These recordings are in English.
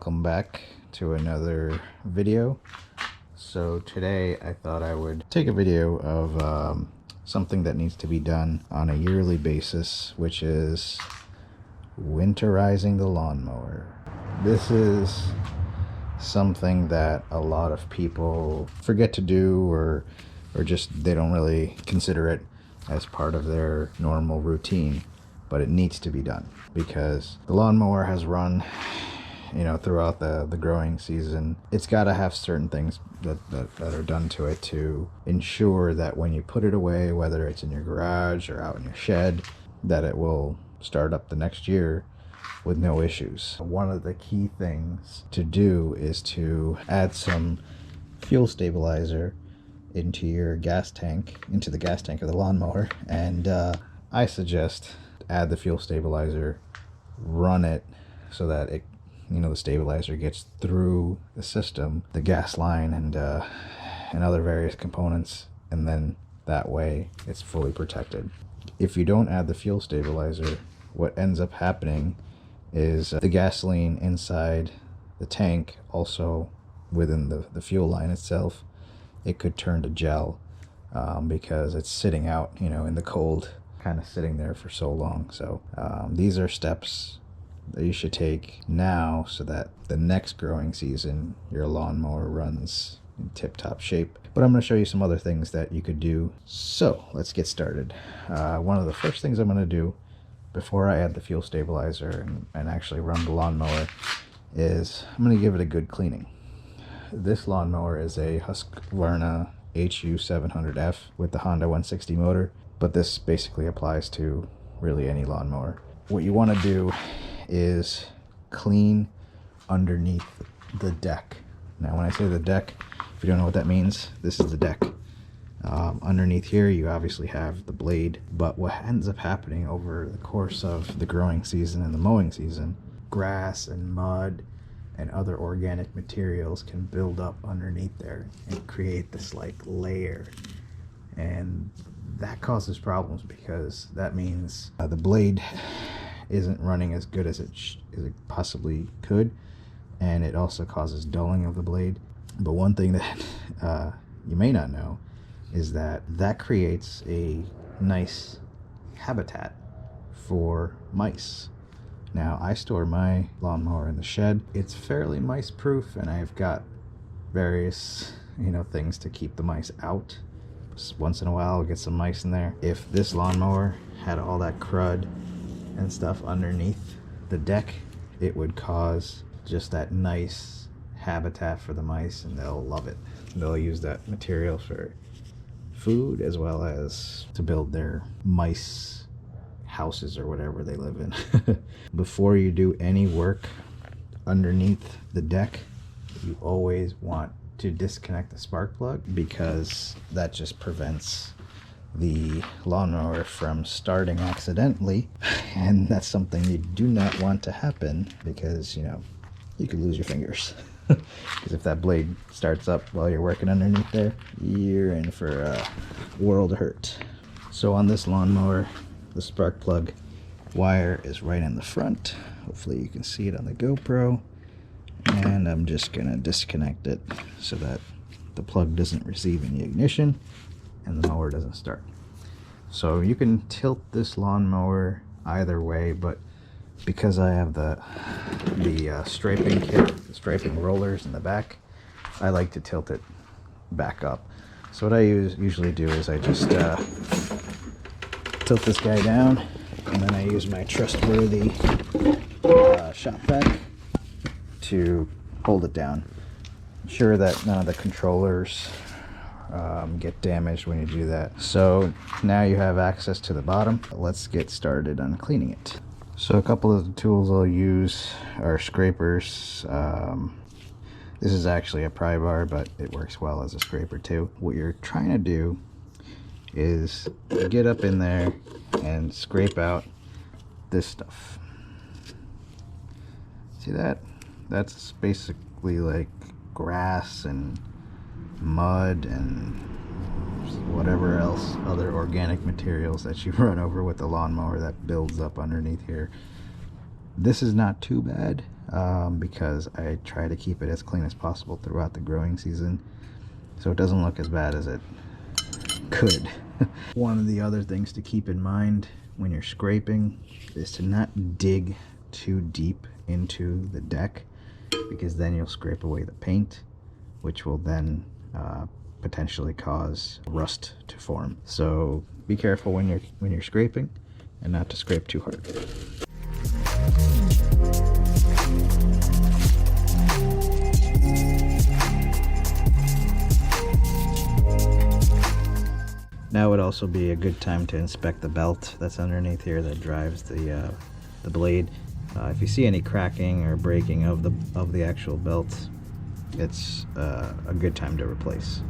welcome back to another video. So today I thought I would take a video of something that needs to be done on a yearly basis, which is winterizing the lawnmower. This is something that a lot of people forget to do, or just they don't really consider it as part of their normal routine, but it needs to be done because the lawnmower has run, throughout the growing season. It's got to have certain things that are done to it to ensure that when you put it away, whether it's in your garage or out in your shed, that it will start up the next year with no issues. One of the key things to do is to add some fuel stabilizer into the gas tank of the lawnmower, and I suggest add the fuel stabilizer, run it so that it, the stabilizer gets through the system, the gas line, and other various components, and then that way it's fully protected. If you don't add the fuel stabilizer, what ends up happening is the gasoline inside the tank, also within the fuel line itself, it could turn to gel because it's sitting out, in the cold, kind of sitting there for so long. So these are steps that you should take now so that the next growing season your lawnmower runs in tip-top shape. But I'm going to show you some other things that you could do. So let's get started. One of the first things I'm going to do before I add the fuel stabilizer and actually run the lawnmower is I'm going to give it a good cleaning. This lawnmower is a Husqvarna HU700F with the Honda 160 motor, but this basically applies to really any lawnmower. What you want to do is clean underneath the deck. Now when I say the deck, if you don't know what that means, this is the deck. Underneath here you obviously have the blade, but what ends up happening over the course of the growing season and the mowing season, grass and mud and other organic materials can build up underneath there and create this like layer, and that causes problems because that means the blade isn't running as good as it possibly could, and it also causes dulling of the blade. But one thing that you may not know is that creates a nice habitat for mice. Now I store my lawnmower in the shed. It's fairly mice proof, and I've got various things to keep the mice out. Once in a while I'll get some mice in there. If this lawnmower had all that crud and stuff underneath the deck, it would cause just that nice habitat for the mice, and they'll love it. They'll use that material for food as well as to build their mice houses or whatever they live in. Before you do any work underneath the deck, you always want to disconnect the spark plug, because that just prevents the lawnmower from starting accidentally, and that's something you do not want to happen, because you could lose your fingers. Because if that blade starts up while you're working underneath there, you're in for a world of hurt. So on this lawnmower, the spark plug wire is right in the front. Hopefully you can see it on the GoPro, and I'm just gonna disconnect it so that the plug doesn't receive any ignition and the mower doesn't start. So you can tilt this lawnmower either way, but because I have the striping kit, the striping rollers in the back, I like to tilt it back up. So what I usually do is I just tilt this guy down, and then I use my trustworthy shop vac to hold it down. Ensure that none of the controllers get damaged when you do that. So now you have access to the bottom. Let's get started on cleaning it. So a couple of the tools I'll use are scrapers. This is actually a pry bar, but it works well as a scraper too. What you're trying to do is get up in there and scrape out this stuff. See that? That's basically like grass and mud and whatever else, other organic materials that you run over with the lawnmower that builds up underneath here. This is not too bad. because I try to keep it as clean as possible throughout the growing season, so it doesn't look as bad as it could. One of the other things to keep in mind when you're scraping is to not dig too deep into the deck, because then you'll scrape away the paint, which will then potentially cause rust to form. So be careful when you're scraping, and not to scrape too hard. Now would also be a good time to inspect the belt that's underneath here that drives the blade. If you see any cracking or breaking of the actual belt, it's a good time to replace.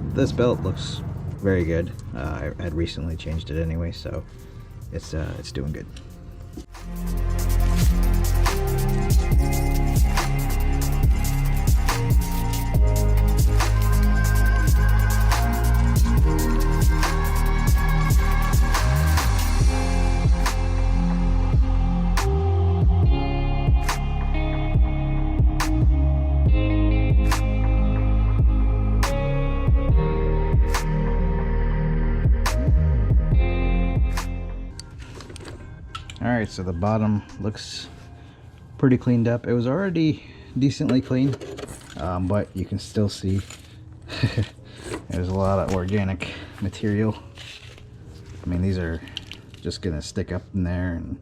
This belt looks very good. I had recently changed it anyway, so it's doing good. Alright, so the bottom looks pretty cleaned up. It was already decently clean, but you can still see there's a lot of organic material. I mean, these are just gonna stick up in there and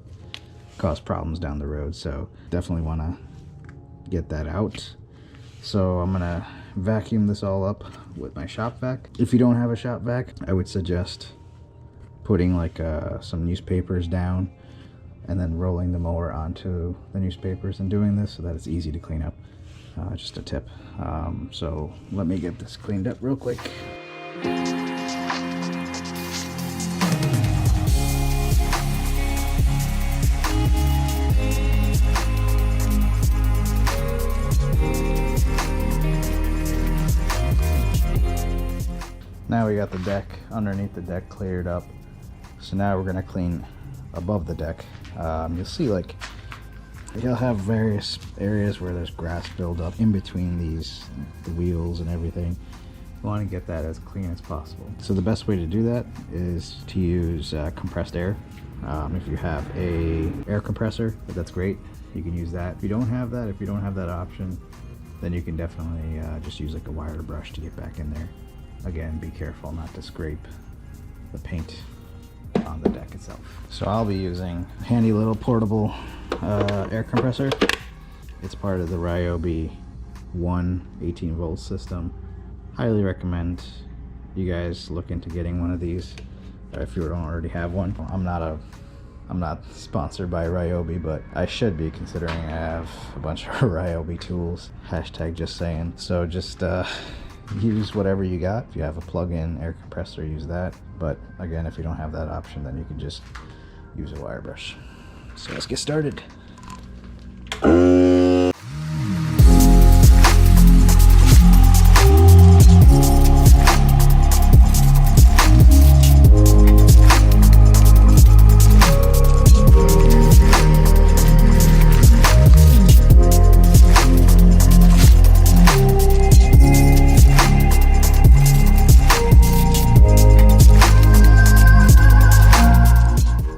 cause problems down the road, so definitely want to get that out. So I'm gonna vacuum this all up with my shop vac. If you don't have a shop vac, I would suggest putting like some newspapers down and then rolling the mower onto the newspapers and doing this so that it's easy to clean up. Just a tip. So let me get this cleaned up real quick. Now we got the deck, underneath the deck cleared up. So now we're gonna clean above the deck. You'll see like you'll have various areas where there's grass buildup in between the wheels and everything. You want to get that as clean as possible. So the best way to do that is to use compressed air. If you have a air compressor, that's great. You can use that. If you don't have that option, then you can definitely just use like a wire brush to get back in there. Again, be careful not to scrape the paint on the deck itself. So I'll be using a handy little portable air compressor. It's part of the Ryobi 1 18-volt system. Highly recommend you guys look into getting one of these if you don't already have one. I'm not sponsored by Ryobi, but I should be, considering I have a bunch of Ryobi tools. Hashtag just saying. So just use whatever you got. If you have a plug-in air compressor, use that. But again, if you don't have that option, then you can just use a wire brush. So let's get started.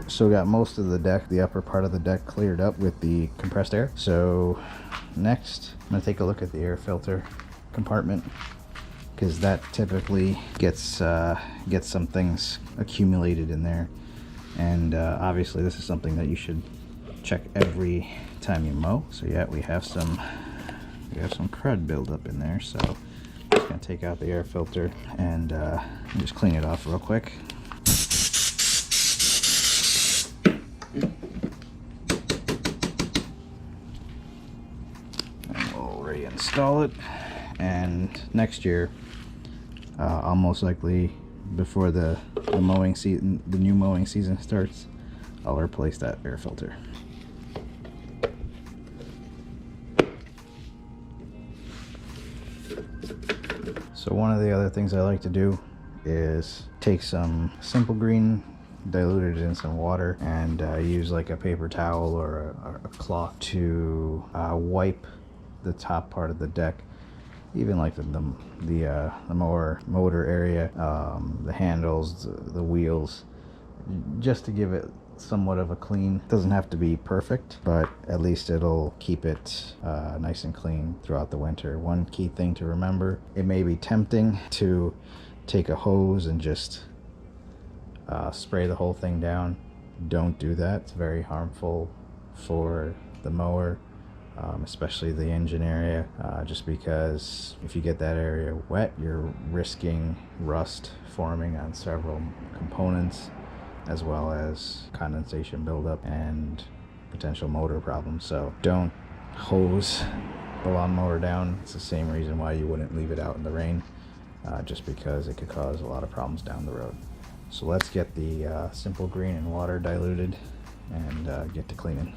So we got most of the deck, the upper part of the deck, cleared up with the compressed air. So next, I'm gonna take a look at the air filter compartment, because that typically gets some things accumulated in there. And obviously this is something that you should check every time you mow. So yeah, we have some crud buildup in there. So I'm just gonna take out the air filter and just clean it off real quick. And we'll reinstall it. And next year, I'll most likely, before the mowing season, the new mowing season starts, I'll replace that air filter. So one of the other things I like to do is take some simple green diluted it in some water, and use like a paper towel or a cloth to wipe the top part of the deck, even like the motor area, the handles, the wheels, just to give it somewhat of a clean. Doesn't have to be perfect, but at least it'll keep it nice and clean throughout the winter. One key thing to remember: it may be tempting to take a hose and just spray the whole thing down. Don't do that. It's very harmful for the mower, especially the engine area, just because if you get that area wet, you're risking rust forming on several components, as well as condensation buildup and potential motor problems. So don't hose the lawnmower down. It's the same reason why you wouldn't leave it out in the rain, just because it could cause a lot of problems down the road. So let's get the simple green in water diluted and get to cleaning.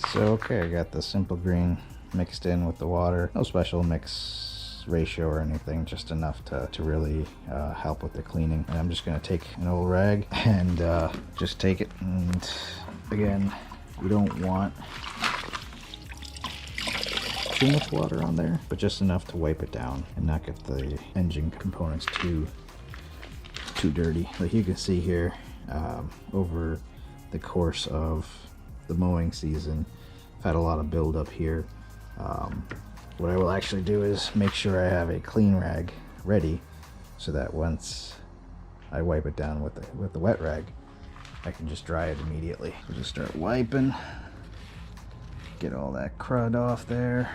So okay, I got the simple green mixed in with the water. No special mix ratio or anything, just enough to really help with the cleaning. And I'm just gonna take an old rag and just take it, and again, you don't want too much water on there, but just enough to wipe it down and not get the engine components too dirty. Like you can see here, over the course of the mowing season, I've had a lot of buildup here. What I will actually do is make sure I have a clean rag ready, so that once I wipe it down with the wet rag, I can just dry it immediately. We'll just start wiping, get all that crud off there.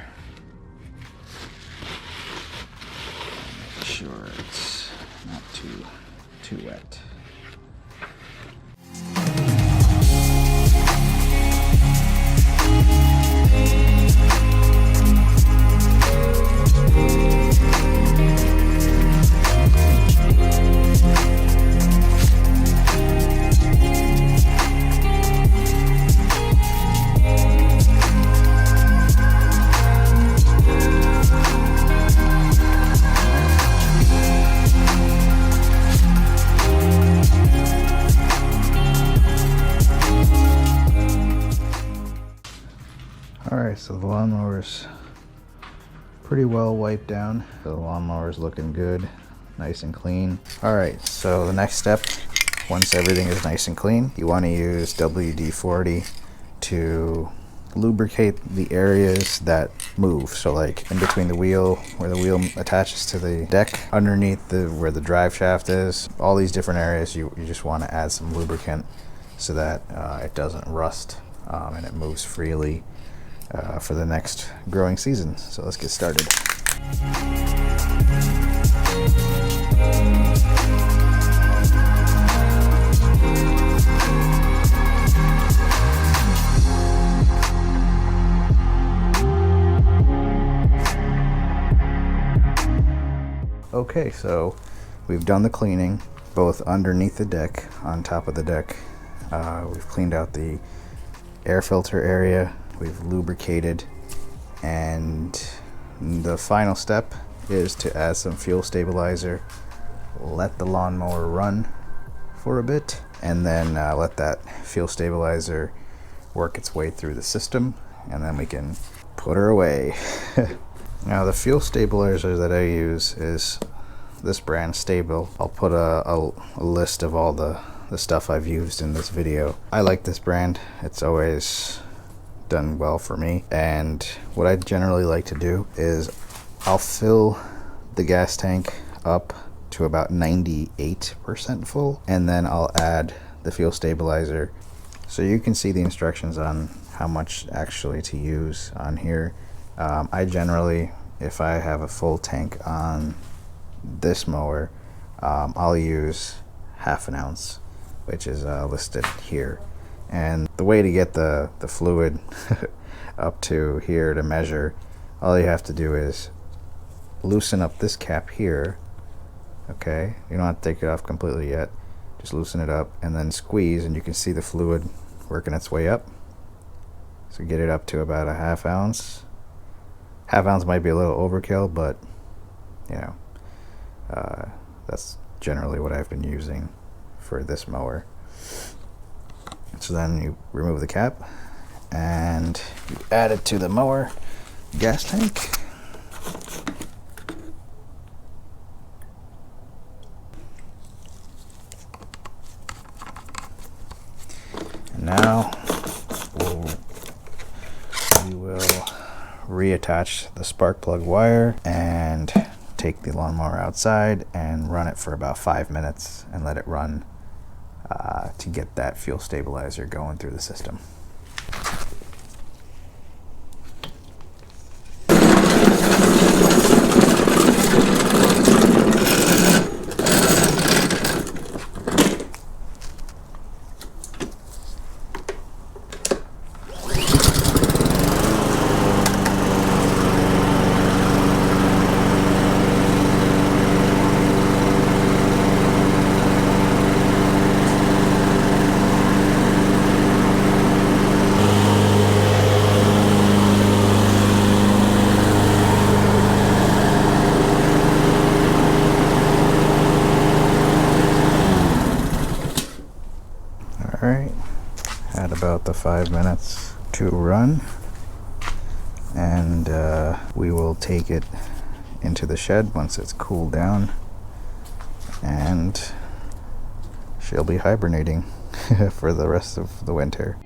Make sure it's not too wet. Alright, so the lawnmower's pretty well wiped down. The lawnmower's looking good, nice and clean. Alright, so the next step, once everything is nice and clean, you want to use WD-40 to lubricate the areas that move. So like in between the wheel, where the wheel attaches to the deck, underneath where the drive shaft is, all these different areas, you just want to add some lubricant so that it doesn't rust and it moves freely for the next growing season. So let's get started. Okay, so we've done the cleaning both underneath the deck, on top of the deck. We've cleaned out the air filter area, we've lubricated, and the final step is to add some fuel stabilizer, let the lawnmower run for a bit, and then let that fuel stabilizer work its way through the system, and then we can put her away. Now the fuel stabilizer that I use is this brand, Stable. I'll put a list of all the stuff I've used in this video. I like this brand. It's always done well for me. And what I generally like to do is I'll fill the gas tank up to about 98% full, and then I'll add the fuel stabilizer. So you can see the instructions on how much actually to use on here. I generally, if I have a full tank on this mower, I'll use ½ an ounce, which is listed here. And the way to get the fluid up to here to measure, all you have to do is loosen up this cap here. Okay, you don't have to take it off completely yet, just loosen it up and then squeeze, and you can see the fluid working its way up. So get it up to about ½ ounce. Half ounce might be a little overkill, but you know, that's generally what I've been using for this mower. So then you remove the cap and you add it to the mower gas tank. And now we will reattach the spark plug wire and take the lawnmower outside and run it for about 5 minutes and let it run to get that fuel stabilizer going through the system. Alright, had about the 5 minutes to run, and we will take it into the shed once it's cooled down, and she'll be hibernating for the rest of the winter.